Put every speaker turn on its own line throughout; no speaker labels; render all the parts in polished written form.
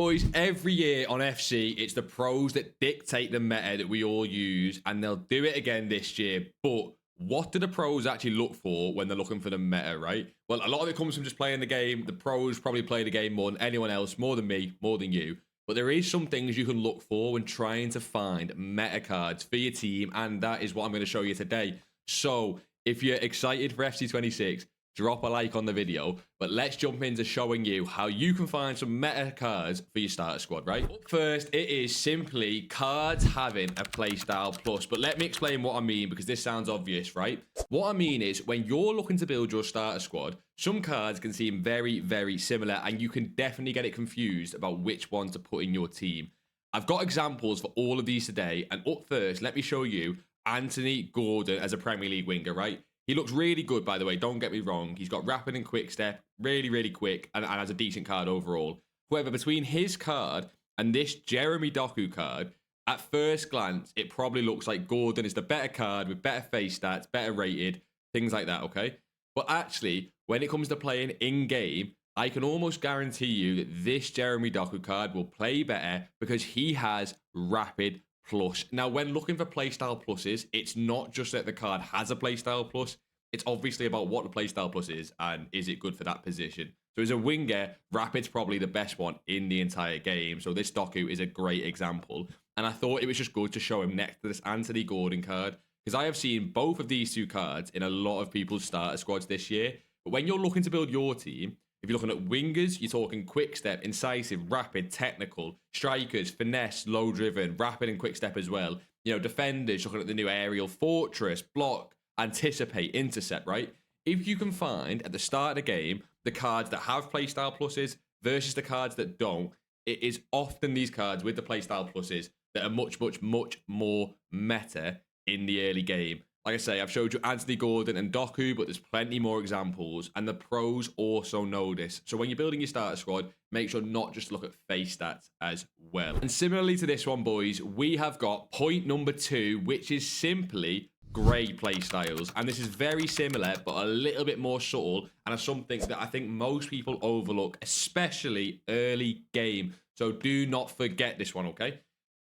Boys, every year on FC, it's the pros that dictate the meta that we all use, and they'll do it again this year. But what do the pros actually look for when they're looking for the meta, right? Well, a lot of it comes from just playing the game. The pros probably play the game more than anyone else, more than me, more than you. But there is some things you can look for when trying to find meta cards for your team, and that is what I'm going to show you today. So, if you're excited for FC 26, drop a like on the video, but let's jump into showing you how you can find some meta cards for your starter squad, right? Up first, it is simply cards having a playstyle plus, but let me explain what I mean because this sounds obvious, right? What I mean is when you're looking to build your starter squad, some cards can seem very, very similar and you can definitely get it confused about which one to put in your team. I've got examples for all of these today, and up first, let me show you Anthony Gordon as a Premier League winger, right? He looks really good, by the way, don't get me wrong. He's got rapid and quick step, really, really quick, and has a decent card overall. However, between his card and this Jeremy Doku card, at first glance, it probably looks like Gordon is the better card with better face stats, better rated, things like that, okay? But actually, when it comes to playing in-game, I can almost guarantee you that this Jeremy Doku card will play better because he has rapid plus. Now, when looking for playstyle pluses, it's not just that the card has a playstyle plus. It's obviously about what the playstyle plus is and is it good for that position. So as a winger, rapid's probably the best one in the entire game. So this Doku is a great example. And I thought it was just good to show him next to this Anthony Gordon card because I have seen both of these two cards in a lot of people's starter squads this year. But when you're looking to build your team, if you're looking at wingers, you're talking quick step, incisive, rapid, technical, strikers, finesse, low driven, rapid and quick step as well. You know, defenders, looking at the new aerial fortress, block, anticipate, intercept, right? If you can find at the start of the game the cards that have playstyle pluses versus the cards that don't, it is often these cards with the playstyle pluses that are much, much, much more meta in the early game. Like I say, I've showed you Anthony Gordon and Doku, but there's plenty more examples, and the pros also know this. So when you're building your starter squad, make sure not just to look at face stats as well. And similarly to this one, boys, we have got point number 2, which is simply grey playstyles. And this is very similar, but a little bit more subtle, and is something that I think most people overlook, especially early game. So do not forget this one, okay?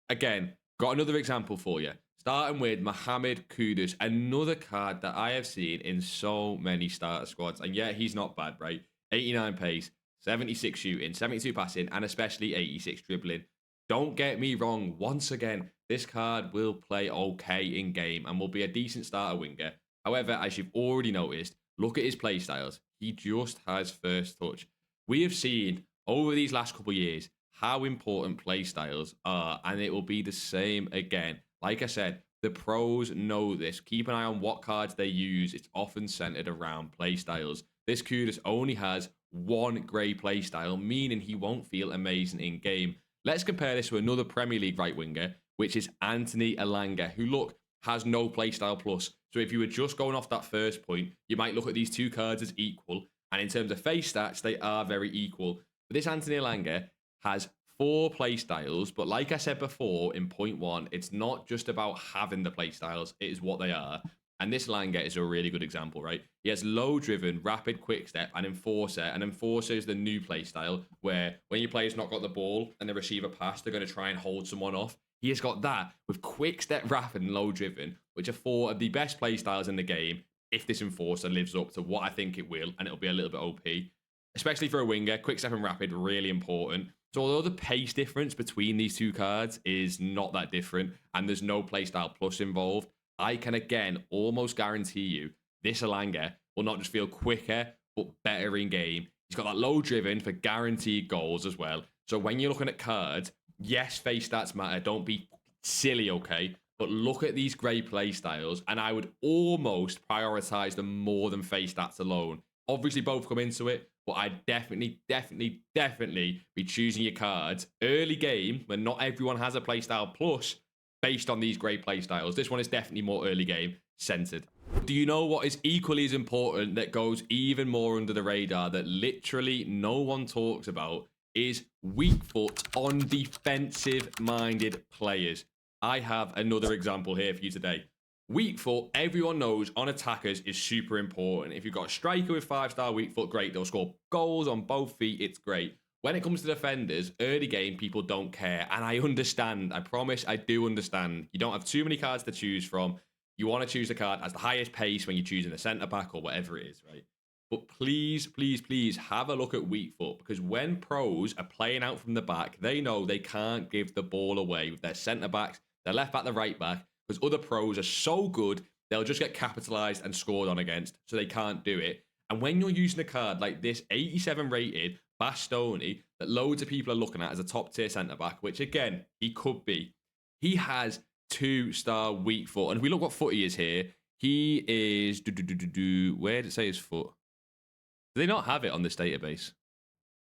Again, got another example for you. Starting with Mohamed Kudus, another card that I have seen in so many starter squads. And yeah, he's not bad, right? 89 pace, 76 shooting, 72 passing, and especially 86 dribbling. Don't get me wrong. Once again, this card will play okay in game and will be a decent starter winger. However, as you've already noticed, look at his play styles. He just has first touch. We have seen over these last couple of years how important play styles are, and it will be the same again. Like I said, the pros know this. Keep an eye on what cards they use. It's often centered around playstyles. This Kudus only has one grey playstyle, meaning he won't feel amazing in game. Let's compare this to another Premier League right winger, which is Anthony Elanga, who, look, has no playstyle plus. So if you were just going off that first point, you might look at these two cards as equal. And in terms of face stats, they are very equal. But this Anthony Elanga has 4 playstyles, but like I said before in point 1, it's not just about having the playstyles, it is what they are. And this Langer is a really good example, right? He has low driven, rapid quick step, and enforcer. And enforcer is the new playstyle where when your player's not got the ball and they receive a pass, they're going to try and hold someone off. He has got that with quick step, rapid, and low driven, which are 4 of the best playstyles in the game if this enforcer lives up to what I think it will, and it'll be a little bit OP. Especially for a winger, quick step and rapid, really important. So although the pace difference between these two cards is not that different and there's no playstyle plus involved, I can again almost guarantee you this Elanga will not just feel quicker, but better in game. He's got that low driven for guaranteed goals as well. So when you're looking at cards, yes, face stats matter. Don't be silly, okay? But look at these grey play styles, and I would almost prioritize them more than face stats alone. Obviously, both come into it, but I'd definitely be choosing your cards early game when not everyone has a playstyle plus based on these great playstyles. This one is definitely more early game centered. Do you know what is equally as important that goes even more under the radar that literally no one talks about is weak foot on defensive-minded players? I have another example here for you today. Weak foot, everyone knows on attackers is super important. If you've got a striker with 5-star weak foot, great. They'll score goals on both feet. It's great. When it comes to defenders, early game, people don't care. And I understand. I promise I do understand. You don't have too many cards to choose from. You want to choose the card as the highest pace when you're choosing a centre-back or whatever it is, right? But please, please, please have a look at weak foot, because when pros are playing out from the back, they know they can't give the ball away with their centre-backs, their left-back, the right-back, because other pros are so good, they'll just get capitalised and scored on against, so they can't do it. And when you're using a card like this 87 rated Bastoni that loads of people are looking at as a top tier centre back, which again, he could be, he has 2-star weak foot. And if we look what foot he is here, he is, where did it say his foot? Do they not have it on this database?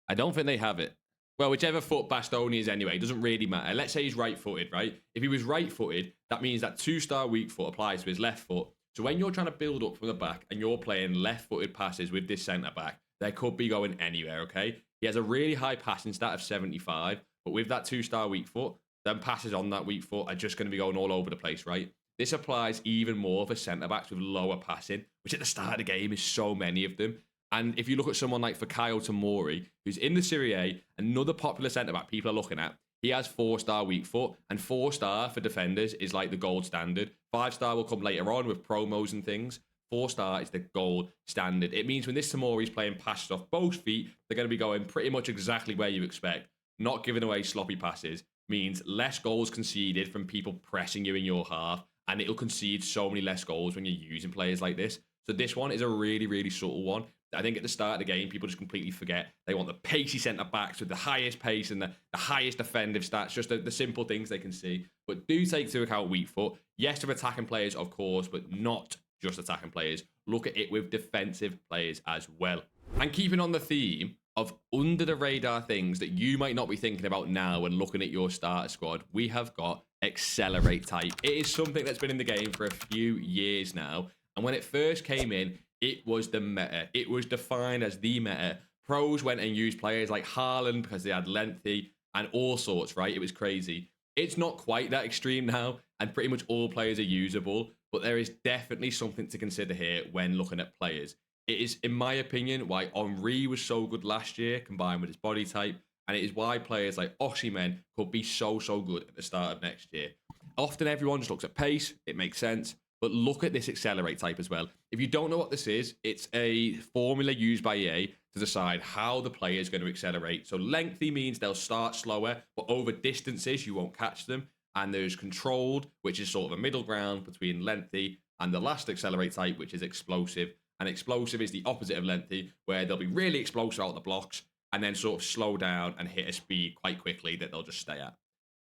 I don't think they have it. Well, whichever foot Bastoni is anyway, it doesn't really matter. Let's say he's right-footed, right? If he was right-footed, that means that 2-star weak foot applies to his left foot. So when you're trying to build up from the back and you're playing left-footed passes with this centre-back, they could be going anywhere, okay? He has a really high passing stat of 75, but with that 2-star weak foot, then passes on that weak foot are just going to be going all over the place, right? This applies even more for centre-backs with lower passing, which at the start of the game is so many of them. And if you look at someone like Fikayo Tomori, who's in the Serie A, another popular centre-back people are looking at, he has 4-star weak foot, and 4-star for defenders is like the gold standard. 5-star will come later on with promos and things. 4-star is the gold standard. It means when this Tomori is playing passes off both feet, they're going to be going pretty much exactly where you expect. Not giving away sloppy passes means less goals conceded from people pressing you in your half, and it'll concede so many less goals when you're using players like this. So this one is a really, really subtle one. I think at the start of the game, people just completely forget. They want the pacey centre-backs with the highest pace and the highest defensive stats, just the simple things they can see. But do take into account weak foot. Yes, to attacking players, of course, but not just attacking players. Look at it with defensive players as well. And keeping on the theme of under-the-radar things that you might not be thinking about now when looking at your starter squad, we have got Accelerate Type. It is something that's been in the game for a few years now. And when it first came in, it was the meta. It was defined as the meta. Pros went and used players like Haaland because they had lengthy and all sorts, right? It was crazy. It's not quite that extreme now, and pretty much all players are usable, but there is definitely something to consider here when looking at players. It is, in my opinion, why Henry was so good last year, combined with his body type, and it is why players like Osimhen could be so good at the start of next year. Often everyone just looks at pace, it makes sense. But look at this Accelerate Type as well. If you don't know what this is, it's a formula used by EA to decide how the player is going to accelerate. So lengthy means they'll start slower, but over distances, you won't catch them. And there's controlled, which is sort of a middle ground between lengthy and the last Accelerate Type, which is explosive. And explosive is the opposite of lengthy, where they'll be really explosive out the blocks and then sort of slow down and hit a speed quite quickly that they'll just stay at.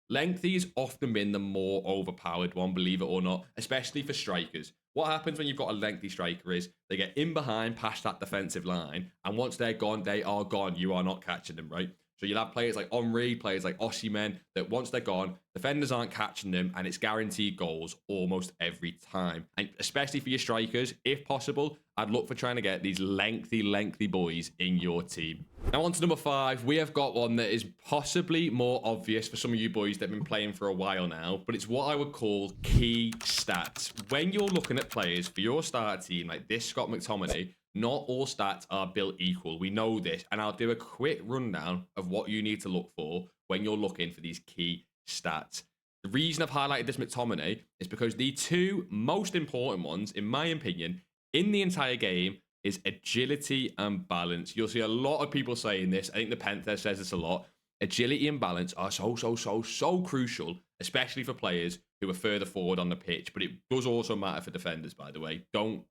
Lengthy's often been the more overpowered one, believe it or not, especially for strikers. What happens when you've got a lengthy striker is they get in behind past that defensive line, and once they're gone, they are gone. You are not catching them, right? So you'll have players like Henry, players like Osimhen, that once they're gone, defenders aren't catching them, and it's guaranteed goals almost every time. And especially for your strikers, if possible, I'd look for trying to get these lengthy boys in your team. Now on to number 5. We have got one that is possibly more obvious for some of you boys that have been playing for a while now, but it's what I would call key stats. When you're looking at players for your starter team, like this Scott McTominay, not all stats are built equal. We know this, and I'll do a quick rundown of what you need to look for when you're looking for these key stats. The reason I've highlighted this McTominay is because the two most important ones, in my opinion, in the entire game is agility and balance. You'll see a lot of people saying this. I think the Panther says this a lot. Agility and balance are so crucial, especially for players who are further forward on the pitch. But it does also matter for defenders, by the way. Don't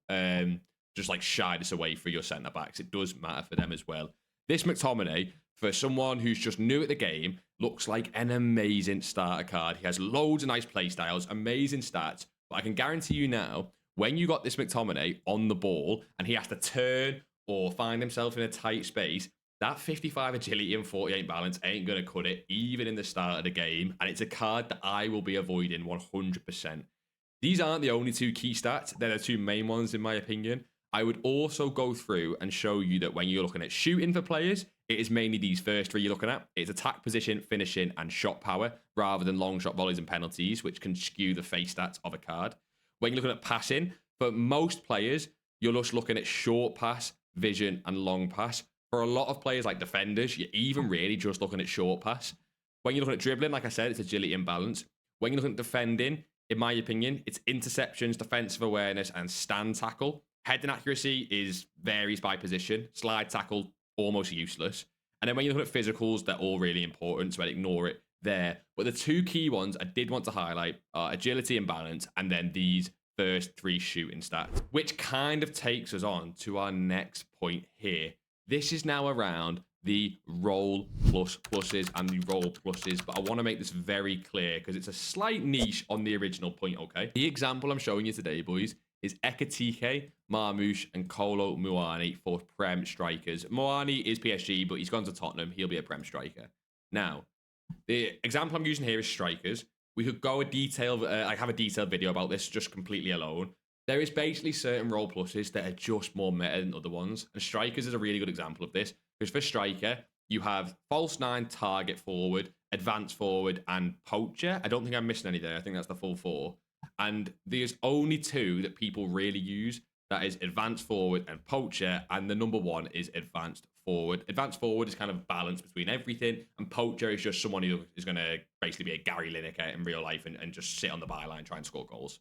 just like shy this away for your centre backs. It does matter for them as well. This McTominay, for someone who's just new at the game, looks like an amazing starter card. He has loads of nice play styles, amazing stats. But I can guarantee you now, when you got this McTominay on the ball and he has to turn or find himself in a tight space, that 55 agility and 48 balance ain't going to cut it, even in the start of the game. And it's a card that I will be avoiding 100%. These aren't the only two key stats. They're the two main ones, in my opinion. I would also go through and show you that when you're looking at shooting for players, it is mainly these first three you're looking at. It's attack position, finishing, and shot power, rather than long shot volleys and penalties, which can skew the face stats of a card. When you're looking at passing, for most players, you're just looking at short pass, vision, and long pass. For a lot of players like defenders, you're even really just looking at short pass. When you're looking at dribbling, like I said, it's agility and balance. When you're looking at defending, in my opinion, it's interceptions, defensive awareness, and stand tackle. Heading accuracy varies by position. Slide tackle, almost useless. And then when you look at physicals, they're all really important, so I'd ignore it there. But the two key ones I did want to highlight are agility and balance, and then these first 3 shooting stats, which kind of takes us on to our next point here. This is now around the roll pluses and the roll pluses, but I want to make this very clear because it's a slight niche on the original point, okay? The example I'm showing you today, boys, is Ekitike, Marmoush, and Kolo Muani for Prem strikers. Muani is PSG, but he's gone to Tottenham. He'll be a Prem striker. Now, the example I'm using here is strikers. We could go I have a detailed video about this just completely alone. There is basically certain role pluses that are just more meta than other ones. And strikers is a really good example of this. Because for striker, you have false 9, target forward, advance forward, and poacher. I don't think I'm missing any there. I think that's the full 4. And there's only 2 that people really use. That is advanced forward and poacher. And the number 1 is advanced forward. Advanced forward is kind of balance between everything. And poacher is just someone who is going to basically be a Gary Lineker in real life and just sit on the byline and try and score goals.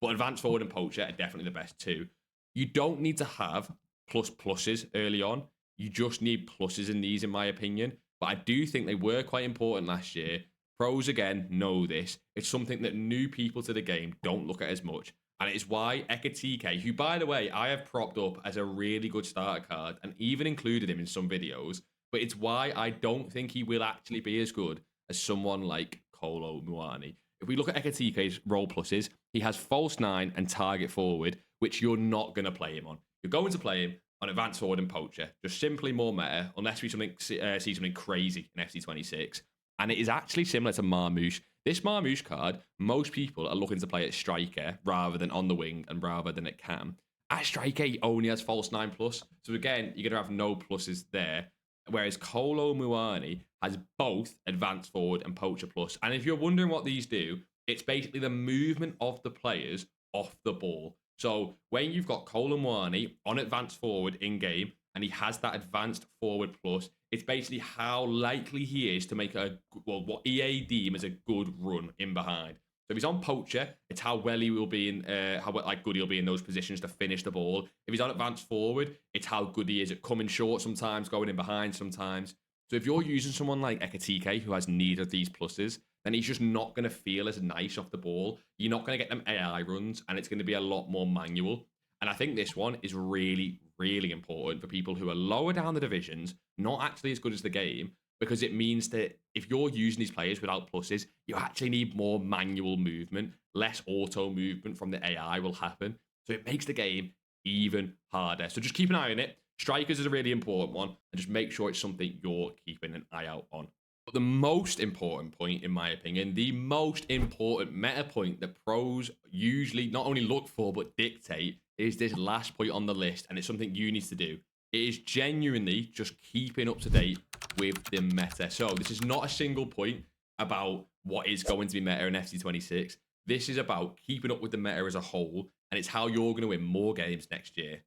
But advanced forward and poacher are definitely the best 2. You don't need to have pluses early on. You just need pluses in these, in my opinion. But I do think they were quite important last year. Pros, again, know this. It's something that new people to the game don't look at as much. And it is why Ekitike, who, by the way, I have propped up as a really good starter card and even included him in some videos. But it's why I don't think he will actually be as good as someone like Kolo Muani. If we look at Ekitike's role pluses, he has false 9 and target forward, which you're not going to play him on. You're going to play him on advanced forward and poacher, just simply more meta, unless we see something crazy in FC26. And it is actually similar to Marmoush. This Marmoush card, most people are looking to play at striker rather than on the wing and rather than at cam. At striker, he only has false 9 plus. So again, you're going to have no pluses there. Whereas Kolo Muani has both advanced forward and poacher plus. And if you're wondering what these do, it's basically the movement of the players off the ball. So when you've got Kolo Muani on advanced forward in game and he has that advanced forward plus, it's basically how likely he is to make what EA deem as a good run in behind. So if he's on poacher, it's how well he will be in, good he'll be in those positions to finish the ball. If he's on advanced forward, it's how good he is at coming short sometimes, going in behind sometimes. So if you're using someone like Ekitike, who has neither of these pluses, then he's just not going to feel as nice off the ball. You're not going to get them AI runs, and it's going to be a lot more manual. And I think this one is really, really important for people who are lower down the divisions, not actually as good as the game, because it means that if you're using these players without pluses, you actually need more manual movement, less auto movement from the AI will happen. So it makes the game even harder. So just keep an eye on it. Strikers is a really important one, and just make sure it's something you're keeping an eye out on. But the most important point, in my opinion, the most important meta point that pros usually not only look for, but dictate, is this last point on the list, and it's something you need to do. It is genuinely just keeping up to date with the meta. So this is not a single point about what is going to be meta in FC26. This is about keeping up with the meta as a whole, and it's how you're going to win more games next year.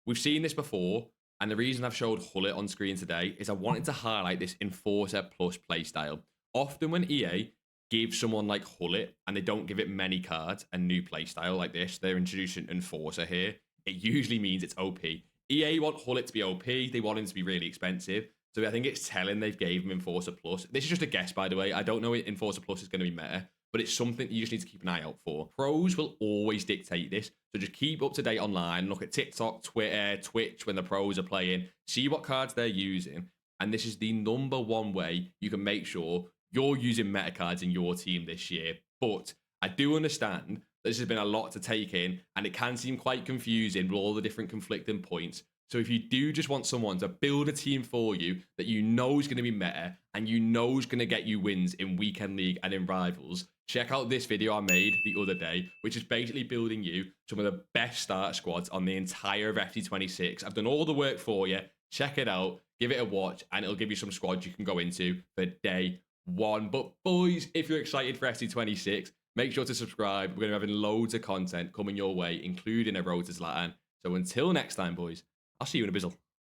We've seen this before, and the reason I've showed Hullet on screen today is I wanted to highlight this Enforcer Plus playstyle. Often when EA gives someone like Hullet, and they don't give it many cards, a new playstyle like this, they're introducing Enforcer here, it usually means it's OP. EA want Hullet to be OP, they want him to be really expensive, so I think it's telling they've gave him Enforcer Plus. This is just a guess, by the way. I don't know if Enforcer Plus is going to be meta, but it's something you just need to keep an eye out for. Pros will always dictate this, so just keep up to date online. Look at TikTok, Twitter, Twitch when the pros are playing. See what cards they're using, and this is the #1 way you can make sure you're using meta cards in your team this year. But I do understand this has been a lot to take in, and it can seem quite confusing with all the different conflicting points. So if you do just want someone to build a team for you that you know is going to be meta and you know is going to get you wins in Weekend League and in Rivals, check out this video I made the other day, which is basically building you some of the best starter squads on the entire of FC26. I've done all the work for you. Check it out, give it a watch, and it'll give you some squads you can go into for day 1. But boys, if you're excited for FC26, make sure to subscribe. We're going to be having loads of content coming your way, including a road to Zlatan. So until next time, boys, I'll see you in a bizzle.